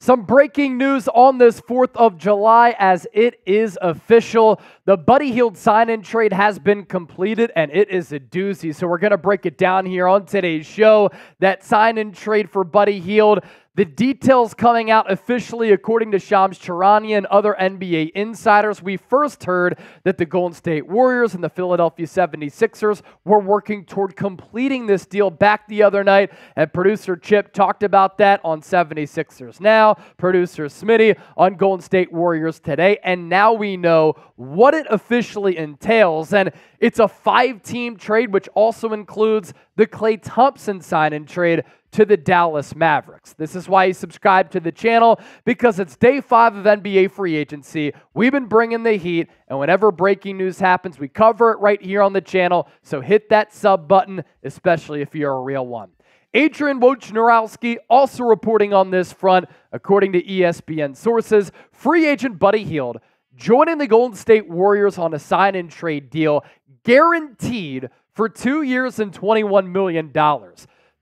Some breaking news on this 4th of July as it is official. The Buddy Hield sign-in trade has been completed, and it is a doozy. So we're going to break it down here on today's show. That sign-in trade for Buddy Hield, the details coming out officially according to Charania and other NBA insiders. We first heard that the Golden State Warriors and the Philadelphia 76ers were working toward completing this deal back the other night, and producer Chip talked about that on 76ers Now, producer Smitty on Golden State Warriors Today, and now we know what it officially entails, and it's a 5-team trade, which also includes the Klay Thompson sign-in trade to the Dallas Mavericks. This is why you subscribe to the channel, because it's day 5 of NBA free agency. We've been bringing the heat, and whenever breaking news happens, we cover it right here on the channel, so hit that sub button, especially if you're a real one. Adrian Wojnarowski also reporting on this front, according to ESPN sources. Free agent Buddy Hield joining the Golden State Warriors on a sign-in trade deal guaranteed for 2 years and $21 million.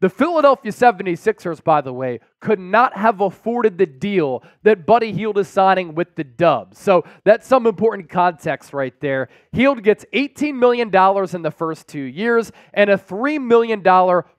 The Philadelphia 76ers, by the way, could not have afforded the deal that Buddy Hield is signing with the Dubs. So that's some important context right there. Hield gets $18 million in the first 2 years and a $3 million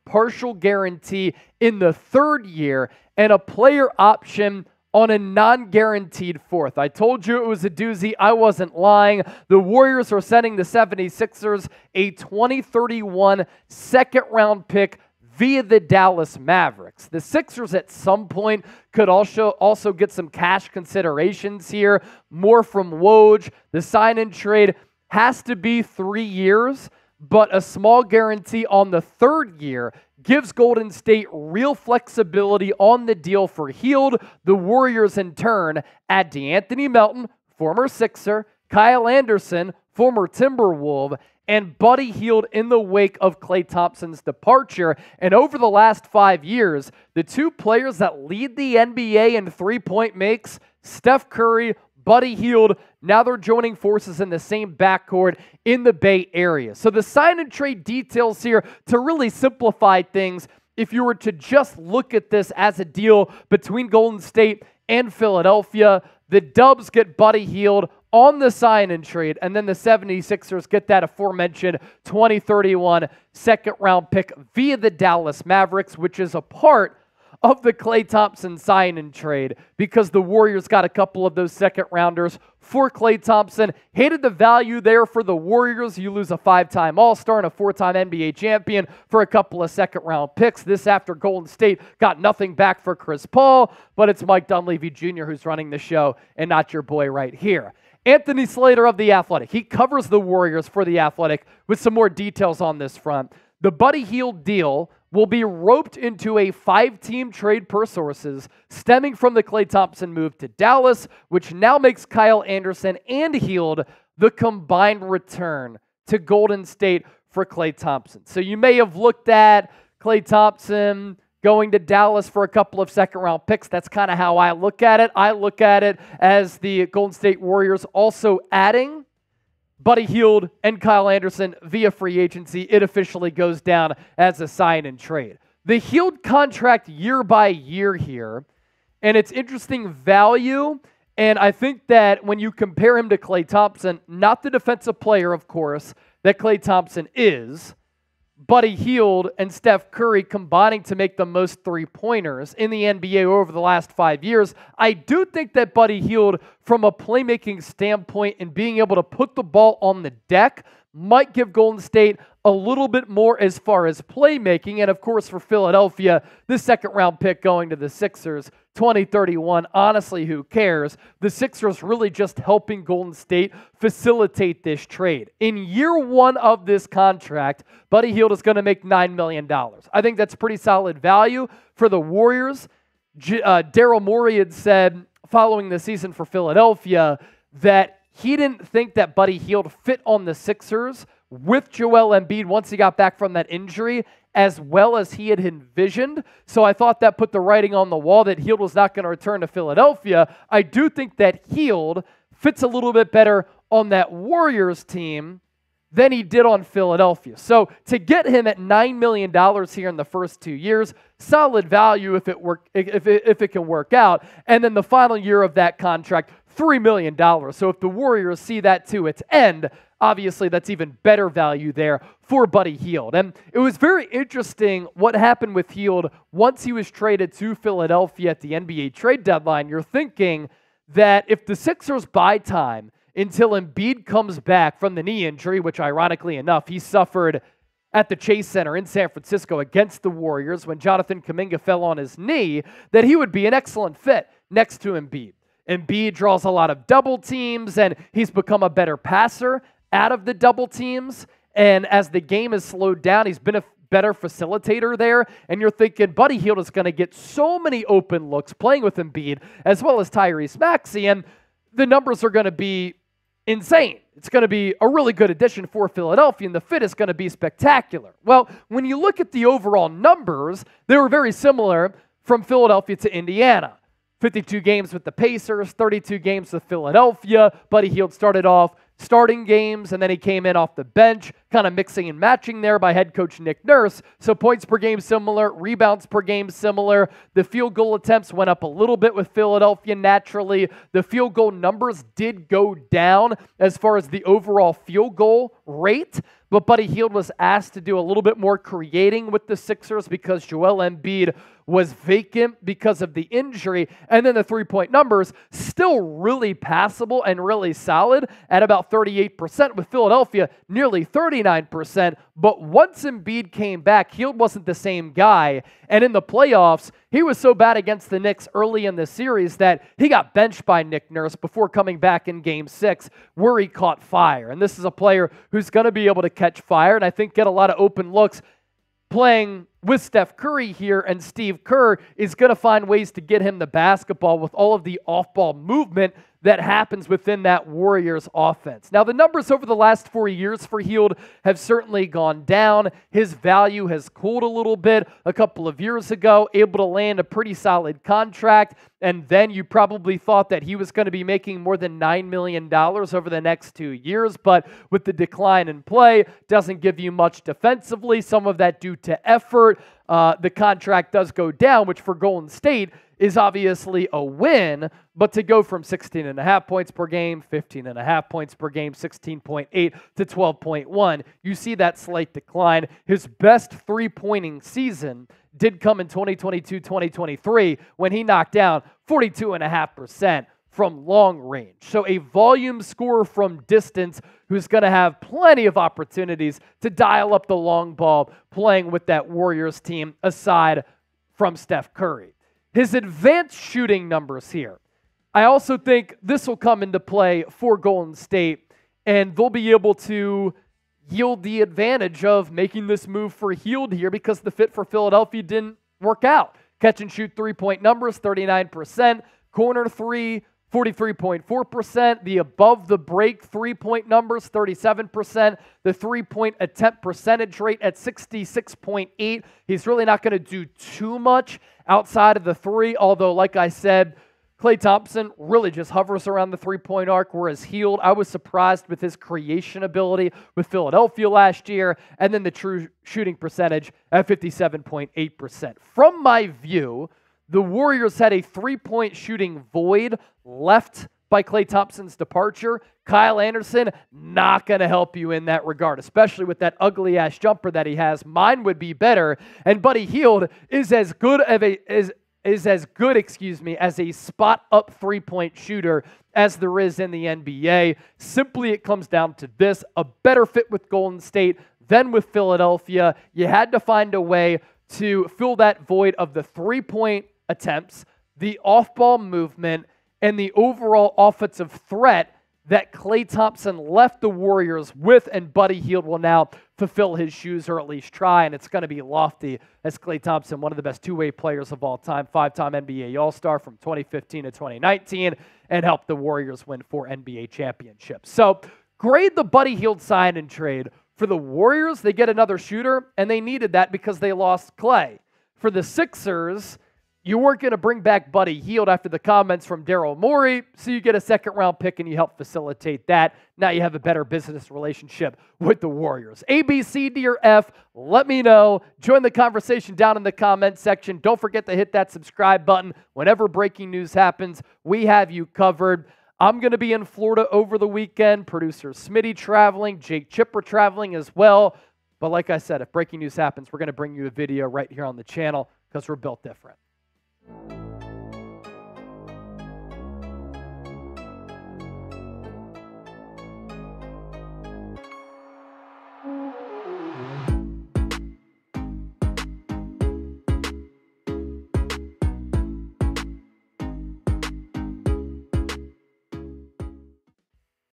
partial guarantee in the third year and a player option on a non-guaranteed fourth. I told you it was a doozy. I wasn't lying. The Warriors are sending the 76ers a 2031 second-round pick via the Dallas Mavericks. The Sixers at some point could also get some cash considerations here, more from Woj. The sign-in trade has to be 3 years, but a small guarantee on the third year gives Golden State real flexibility on the deal for Hield. The Warriors, in turn, add DeAnthony Melton, former Sixer, Kyle Anderson, former Timberwolf, and Buddy Hield in the wake of Klay Thompson's departure. And over the last 5 years, the two players that lead the NBA in three-point makes, Steph Curry, Buddy Hield, now they're joining forces in the same backcourt in the Bay Area. So the sign-and trade details here, to really simplify things, if you were to just look at this as a deal between Golden State and Philadelphia, the Dubs get Buddy Hield on the sign-in trade, and then the 76ers get that aforementioned 2031 second-round pick via the Dallas Mavericks, which is a part of the Klay Thompson sign-in trade, because the Warriors got a couple of those second-rounders for Klay Thompson. Hated the value there for the Warriors. You lose a 5-time All-Star and a 4-time NBA champion for a couple of second-round picks. This after Golden State got nothing back for Chris Paul, but it's Mike Dunleavy Jr. who's running the show and not your boy right here. Anthony Slater of The Athletic. He covers the Warriors for The Athletic with some more details on this front. The Buddy Hield deal will be roped into a 5-team trade per sources, stemming from the Klay Thompson move to Dallas, which now makes Kyle Anderson and Hield the combined return to Golden State for Klay Thompson. So you may have looked at Klay Thompson going to Dallas for a couple of second-round picks. That's kind of how I look at it. I look at it as the Golden State Warriors also adding Buddy Hield and Kyle Anderson via free agency. It officially goes down as a sign-and trade. The Hield contract year by year here, and it's interesting value, and I think that when you compare him to Klay Thompson, not the defensive player, of course, that Klay Thompson is, Buddy Hield and Steph Curry combining to make the most three-pointers in the NBA over the last 5 years. I do think that Buddy Hield, from a playmaking standpoint and being able to put the ball on the deck, might give Golden State a little bit more as far as playmaking. And of course, for Philadelphia, the second-round pick going to the Sixers, 2031, honestly, who cares? The Sixers really just helping Golden State facilitate this trade. In year 1 of this contract, Buddy Hield is going to make $9 million. I think that's pretty solid value for the Warriors. Daryl Morey had said, following the season for Philadelphia, that he didn't think that Buddy Hield fit on the Sixers with Joel Embiid once he got back from that injury as well as he had envisioned. So I thought that put the writing on the wall that Hield was not going to return to Philadelphia. I do think that Hield fits a little bit better on that Warriors team than he did on Philadelphia. So to get him at $9 million here in the first 2 years, solid value if it can work out. And then the final year of that contract, $3 million. So if the Warriors see that to its end, obviously that's even better value there for Buddy Hield. And it was very interesting what happened with Hield once he was traded to Philadelphia at the NBA trade deadline. You're thinking that if the Sixers buy time until Embiid comes back from the knee injury, which ironically enough, he suffered at the Chase Center in San Francisco against the Warriors when Jonathan Kuminga fell on his knee, that he would be an excellent fit next to Embiid. Embiid draws a lot of double teams, and he's become a better passer out of the double teams. And as the game has slowed down, he's been a better facilitator there. And you're thinking Buddy Hield is going to get so many open looks playing with Embiid as well as Tyrese Maxey, and the numbers are going to be insane. It's going to be a really good addition for Philadelphia, and the fit is going to be spectacular. Well, when you look at the overall numbers, they were very similar from Philadelphia to Indiana. 52 games with the Pacers, 32 games with Philadelphia. Buddy Hield started off starting games, and then he came in off the bench, kind of mixing and matching there by head coach Nick Nurse. So points per game similar, rebounds per game similar. The field goal attempts went up a little bit with Philadelphia naturally. The field goal numbers did go down as far as the overall field goal rate, but Buddy Hield was asked to do a little bit more creating with the Sixers because Joel Embiid was vacant because of the injury. And then the three-point numbers still really passable and really solid at about 38%, with Philadelphia nearly 39%. But once Embiid came back, Hield wasn't the same guy. And in the playoffs, he was so bad against the Knicks early in the series that he got benched by Nick Nurse before coming back in Game 6 where he caught fire. And this is a player who's going to be able to catch fire and I think get a lot of open looks. Playing with Steph Curry here, and Steve Kerr is going to find ways to get him the basketball with all of the off-ball movement that happens within that Warriors offense. Now, the numbers over the last 4 years for Hield have certainly gone down. His value has cooled a little bit a couple of years ago, able to land a pretty solid contract, and then you probably thought that he was going to be making more than $9 million over the next 2 years, but with the decline in play, doesn't give you much defensively, some of that due to effort. The contract does go down, which for Golden State is obviously a win, but to go from 16.5 points per game, 15.5 points per game, 16.8 to 12.1, you see that slight decline. His best three-pointing season did come in 2022-2023 when he knocked down 42.5% from long range. So a volume scorer from distance who's going to have plenty of opportunities to dial up the long ball playing with that Warriors team aside from Steph Curry. His advanced shooting numbers here, I also think this will come into play for Golden State, and they'll be able to yield the advantage of making this move for Hield here because the fit for Philadelphia didn't work out. Catch and shoot three-point numbers, 39%. Corner three, 43.4%. The above the break three-point numbers, 37%. The three-point attempt percentage rate at 66.8. He's really not going to do too much outside of the three, although, like I said, Klay Thompson really just hovers around the three-point arc, whereas Hield, I was surprised with his creation ability with Philadelphia last year, and then the true shooting percentage at 57.8%. From my view, the Warriors had a three-point shooting void left by Klay Thompson's departure. Kyle Anderson, not going to help you in that regard, especially with that ugly-ass jumper that he has. Mine would be better, and Buddy Hield is as good as a spot-up three-point shooter as there is in the NBA. Simply, it comes down to this: a better fit with Golden State than with Philadelphia. You had to find a way to fill that void of the three-point attempts, the off-ball movement, and the overall offensive threat that Klay Thompson left the Warriors with, and Buddy Hield will now fulfill his shoes, or at least try, and it's going to be lofty as Klay Thompson, one of the best two-way players of all time, five-time NBA All-Star from 2015 to 2019, and helped the Warriors win 4 NBA championships. So grade the Buddy Hield sign and trade. For the Warriors, they get another shooter, and they needed that because they lost Klay. For the Sixers, You weren't going to bring back Buddy Hield after the comments from Daryl Morey, so you get a second-round pick and you help facilitate that. Now you have a better business relationship with the Warriors. A, B, C, D, or F, let me know. Join the conversation down in the comment section. Don't forget to hit that subscribe button. Whenever breaking news happens, we have you covered. I'm going to be in Florida over the weekend. Producer Smitty traveling, Jake Chipper traveling as well. But like I said, if breaking news happens, we're going to bring you a video right here on the channel because we're built different.